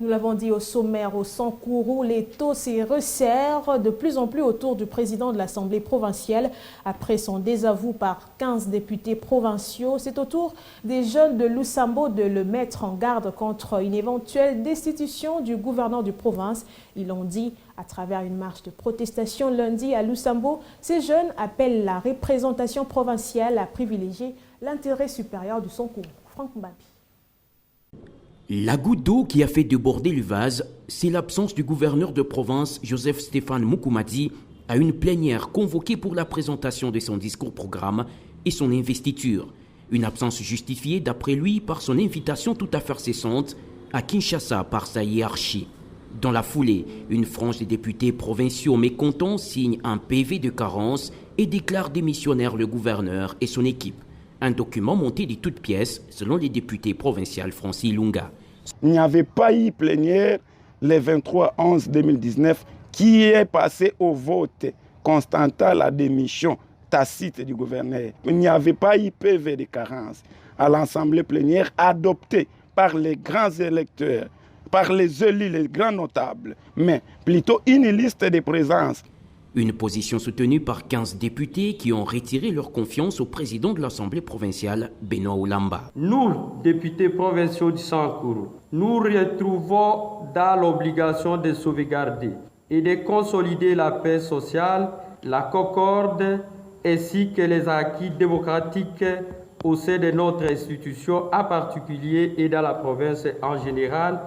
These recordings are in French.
Nous l'avons dit au sommaire, au Sankourou, les taux se resserrent de plus en plus autour du président de l'Assemblée provinciale. Après son désavou par 15 députés provinciaux, c'est au tour des jeunes de Lusambo de le mettre en garde contre une éventuelle destitution du gouverneur de province. Ils l'ont dit à travers une marche de protestation lundi à Lusambo. Ces jeunes appellent la représentation provinciale à privilégier l'intérêt supérieur du Sankourou. Franck Mbabi. La goutte d'eau qui a fait déborder le vase, c'est l'absence du gouverneur de province, Joseph Stéphane Mukumadi, à une plénière convoquée pour la présentation de son discours-programme et son investiture. Une absence justifiée, d'après lui, par son invitation tout à fait cessante à Kinshasa par sa hiérarchie. Dans la foulée, une frange des députés provinciaux mécontents signe un PV de carence et déclare démissionnaire le gouverneur et son équipe. Un document monté de toutes pièces, selon les députés provinciaux Francis Lunga. Il n'y avait pas eu plénière le 23/11/2019 qui est passé au vote constatant la démission tacite du gouverneur. Il n'y avait pas eu PV de carence à l'Assemblée plénière adoptée par les grands électeurs, par les élus, les grands notables, mais plutôt une liste de présence. Une position soutenue par 15 députés qui ont retiré leur confiance au président de l'Assemblée provinciale, Benoît Oulamba. Nous, députés provinciaux du Sankourou, nous retrouvons dans l'obligation de sauvegarder et de consolider la paix sociale, la concorde ainsi que les acquis démocratiques au sein de notre institution en particulier et dans la province en général.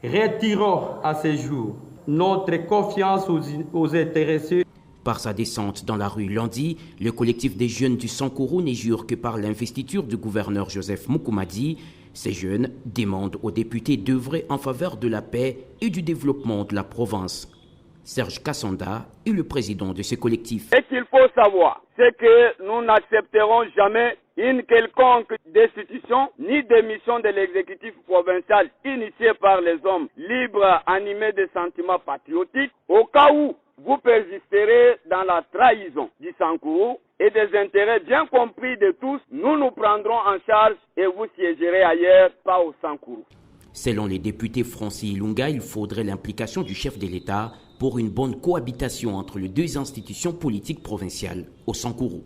Retirons à ce jour notre confiance aux intéressés. Par sa descente dans la rue lundi, le collectif des jeunes du Sankourou ne jure que par l'investiture du gouverneur Joseph Mukumadi. Ces jeunes demandent aux députés d'œuvrer en faveur de la paix et du développement de la province. Serge Kassanda est le président de ce collectif. Ce qu'il faut savoir, c'est que nous n'accepterons jamais une quelconque destitution ni démission de l'exécutif provincial initié par les hommes libres, animés de sentiments patriotiques, au cas où vous persisterez dans la trahison du Sankourou et des intérêts bien compris de tous, nous nous prendrons en charge et vous siégerez ailleurs, pas au Sankourou. Selon les députés Francis Lunga, il faudrait l'implication du chef de l'État pour une bonne cohabitation entre les deux institutions politiques provinciales au Sankourou.